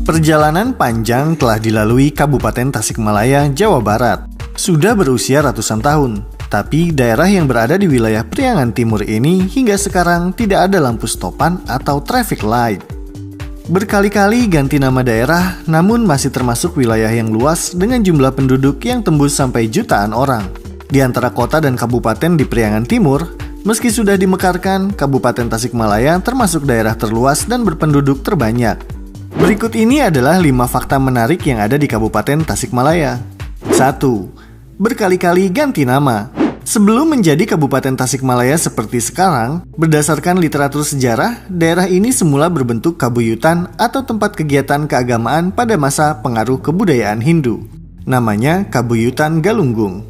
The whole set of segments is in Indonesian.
Perjalanan panjang telah dilalui Kabupaten Tasikmalaya, Jawa Barat. Sudah berusia ratusan tahun, tapi daerah yang berada di wilayah Priangan Timur ini hingga sekarang tidak ada lampu stopan atau traffic light. Berkali-kali ganti nama daerah, namun masih termasuk wilayah yang luas dengan jumlah penduduk yang tembus sampai jutaan orang. Di antara kota dan kabupaten di Priangan Timur, meski sudah dimekarkan, Kabupaten Tasikmalaya termasuk daerah terluas dan berpenduduk terbanyak. Berikut ini adalah 5 fakta menarik yang ada di Kabupaten Tasikmalaya. 1. Berkali-kali ganti nama. Sebelum menjadi Kabupaten Tasikmalaya seperti sekarang, berdasarkan literatur sejarah, daerah ini semula berbentuk kabuyutan atau tempat kegiatan keagamaan pada masa pengaruh kebudayaan Hindu. Namanya Kabuyutan Galunggung.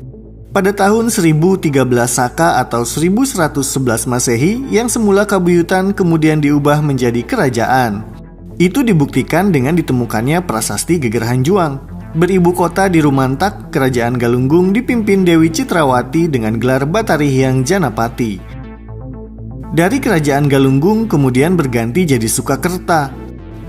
Pada tahun 1013 Saka atau 1111 Masehi, yang semula kabuyutan kemudian diubah menjadi kerajaan. Itu dibuktikan dengan ditemukannya prasasti Geger Hanjuang. Beribu kota di Rumantak, Kerajaan Galunggung dipimpin Dewi Citrawati dengan gelar Batari Hyang Janapati. Dari Kerajaan Galunggung kemudian berganti jadi Sukakerta.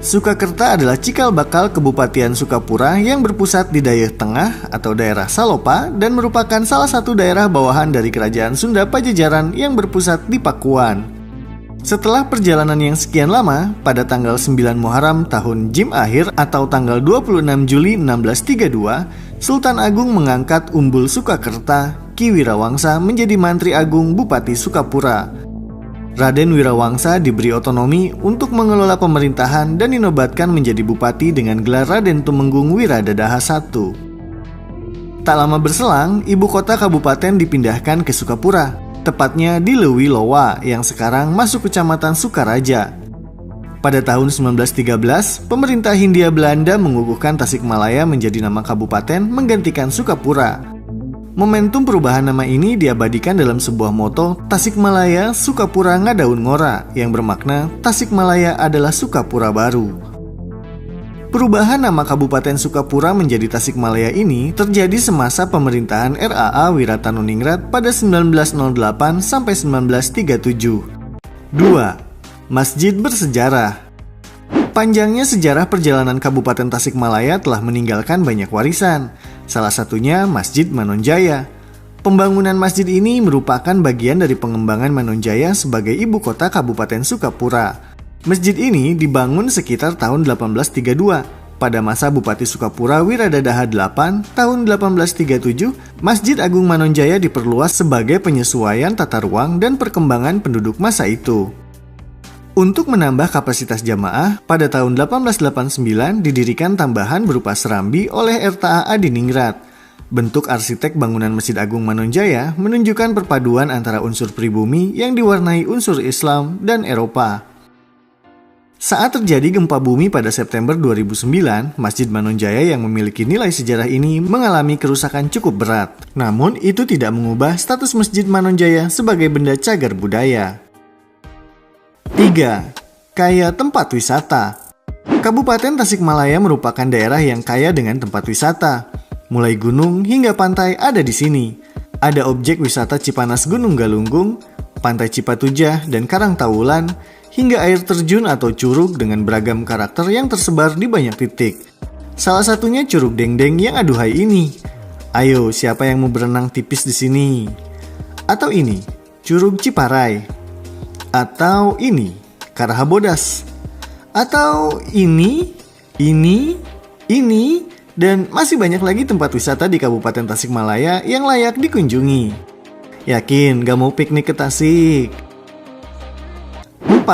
Sukakerta adalah cikal bakal Kebupatian Sukapura yang berpusat di Dayeuh Tengah atau daerah Salopa dan merupakan salah satu daerah bawahan dari Kerajaan Sunda Pajajaran yang berpusat di Pakuan. Setelah perjalanan yang sekian lama, pada tanggal 9 Muharram tahun Jim Akhir atau tanggal 26 Juli 1632, Sultan Agung mengangkat Umbul Sukakerta, Ki Wirawangsa menjadi Mantri Agung Bupati Sukapura. Raden Wirawangsa diberi otonomi untuk mengelola pemerintahan dan dinobatkan menjadi bupati dengan gelar Raden Tumenggung Wiradadaha I. Tak lama berselang, ibu kota kabupaten dipindahkan ke Sukapura, tepatnya di Lewilowa yang sekarang masuk Kecamatan Sukaraja. Pada tahun 1913, pemerintah Hindia Belanda mengukuhkan Tasikmalaya menjadi nama kabupaten menggantikan Sukapura. Momentum perubahan nama ini diabadikan dalam sebuah moto Tasikmalaya Sukapura Ngadaun Ngora yang bermakna Tasikmalaya adalah Sukapura baru. Perubahan nama Kabupaten Sukapura menjadi Tasikmalaya ini terjadi semasa pemerintahan RAA Wirataniningrat pada 1908 sampai 1937. 2. Masjid bersejarah. Panjangnya sejarah perjalanan Kabupaten Tasikmalaya telah meninggalkan banyak warisan, salah satunya Masjid Manonjaya. Pembangunan masjid ini merupakan bagian dari pengembangan Manonjaya sebagai ibu kota Kabupaten Sukapura. Masjid ini dibangun sekitar tahun 1832. Pada masa Bupati Sukapura Wiradadaha VIII tahun 1837, Masjid Agung Manonjaya diperluas sebagai penyesuaian tata ruang dan perkembangan penduduk masa itu. Untuk menambah kapasitas jamaah, pada tahun 1889 didirikan tambahan berupa serambi oleh RTA Adiningrat. Bentuk arsitek bangunan Masjid Agung Manonjaya menunjukkan perpaduan antara unsur pribumi yang diwarnai unsur Islam dan Eropa. Saat terjadi gempa bumi pada September 2009, Masjid Manonjaya yang memiliki nilai sejarah ini mengalami kerusakan cukup berat. Namun, itu tidak mengubah status Masjid Manonjaya sebagai benda cagar budaya. 3. Kaya tempat wisata. Kabupaten Tasikmalaya merupakan daerah yang kaya dengan tempat wisata. Mulai gunung hingga pantai ada di sini. Ada objek wisata Cipanas Gunung Galunggung, Pantai Cipatujah dan Karangtawulan, hingga air terjun atau curug dengan beragam karakter yang tersebar di banyak titik. Salah satunya Curug Dengdeng yang aduhai ini. Ayo, siapa yang mau berenang tipis di sini? Atau ini, Curug Ciparai. Atau ini, Karahabodas. Atau ini, dan masih banyak lagi tempat wisata di Kabupaten Tasikmalaya yang layak dikunjungi. Yakin gak mau piknik ke Tasik? 4.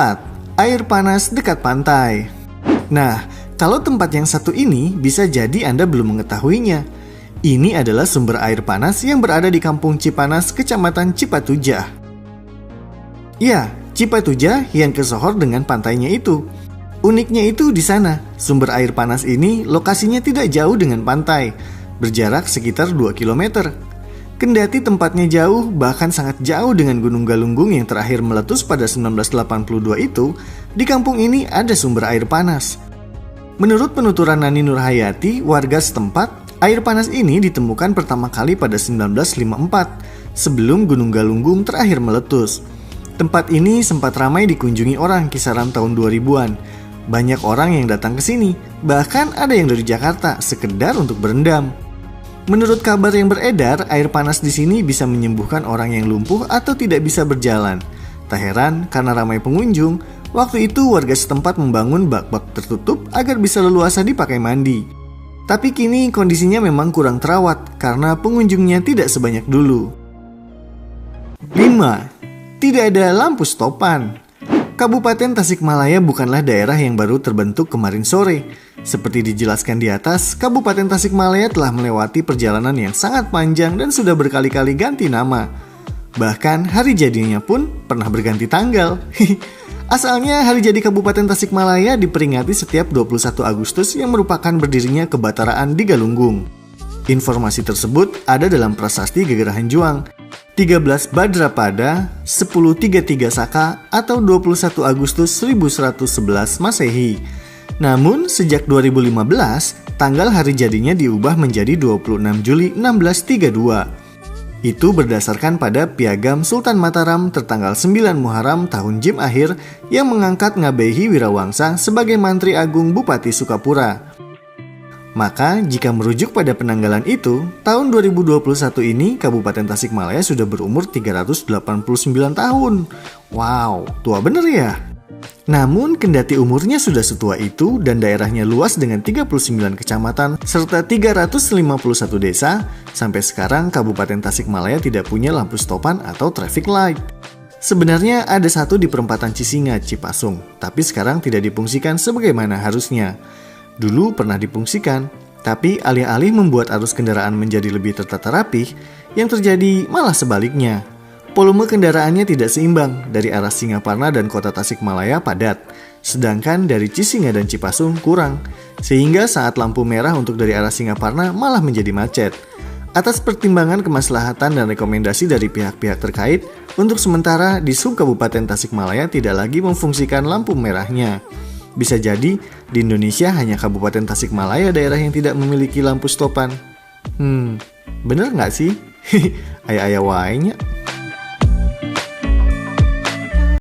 Air panas dekat pantai. Nah, kalau tempat yang satu ini bisa jadi Anda belum mengetahuinya. Ini adalah sumber air panas yang berada di Kampung Cipanas, Kecamatan Cipatujah. Ya, Cipatujah yang kesohor dengan pantainya itu. Uniknya itu di sana, sumber air panas ini lokasinya tidak jauh dengan pantai, berjarak sekitar 2 km. Kendati tempatnya jauh, bahkan sangat jauh dengan Gunung Galunggung yang terakhir meletus pada 1982 itu, di kampung ini ada sumber air panas. Menurut penuturan Nani Nurhayati, warga setempat, air panas ini ditemukan pertama kali pada 1954, sebelum Gunung Galunggung terakhir meletus. Tempat ini sempat ramai dikunjungi orang kisaran tahun 2000-an. Banyak orang yang datang ke sini, bahkan ada yang dari Jakarta sekedar untuk berendam. Menurut kabar yang beredar, air panas di sini bisa menyembuhkan orang yang lumpuh atau tidak bisa berjalan. Tak heran, karena ramai pengunjung, waktu itu warga setempat membangun bak-bak tertutup agar bisa leluasa dipakai mandi. Tapi kini kondisinya memang kurang terawat karena pengunjungnya tidak sebanyak dulu. 5. Tidak ada lampu stopan. Kabupaten Tasikmalaya bukanlah daerah yang baru terbentuk kemarin sore. Seperti dijelaskan di atas, Kabupaten Tasikmalaya telah melewati perjalanan yang sangat panjang dan sudah berkali-kali ganti nama. Bahkan hari jadinya pun pernah berganti tanggal. Asalnya hari jadi Kabupaten Tasikmalaya diperingati setiap 21 Agustus yang merupakan berdirinya kebataraan di Galunggung. Informasi tersebut ada dalam Prasasti Gegerahan Juang. 13 Badrapada 1033 Saka atau 21 Agustus 1111 Masehi. Namun sejak 2015, tanggal hari jadinya diubah menjadi 26 Juli 1632. Itu berdasarkan pada Piagam Sultan Mataram tertanggal 9 Muharram tahun Jim akhir yang mengangkat Ngabehi Wirawangsa sebagai Mantri Agung Bupati Sukapura. Maka jika merujuk pada penanggalan itu, tahun 2021 ini Kabupaten Tasikmalaya sudah berumur 389 tahun. Wow, tua bener ya? Namun kendati umurnya sudah setua itu dan daerahnya luas dengan 39 kecamatan serta 351 desa, sampai sekarang Kabupaten Tasikmalaya tidak punya lampu stopan atau traffic light. Sebenarnya ada satu di perempatan Cisinga, Cipasung, tapi sekarang tidak difungsikan sebagaimana harusnya. Dulu pernah difungsikan, tapi alih-alih membuat arus kendaraan menjadi lebih tertata rapih, yang terjadi malah sebaliknya. Volume kendaraannya tidak seimbang, dari arah Singaparna dan kota Tasikmalaya padat, sedangkan dari Cisinga dan Cipasung kurang, sehingga saat lampu merah untuk dari arah Singaparna malah menjadi macet. Atas pertimbangan kemaslahatan dan rekomendasi dari pihak-pihak terkait, untuk sementara di Sub Kabupaten Tasikmalaya tidak lagi memfungsikan lampu merahnya. Bisa jadi di Indonesia hanya Kabupaten Tasikmalaya daerah yang tidak memiliki lampu stopan. Bener nggak sih? Ayah-ayah wainya.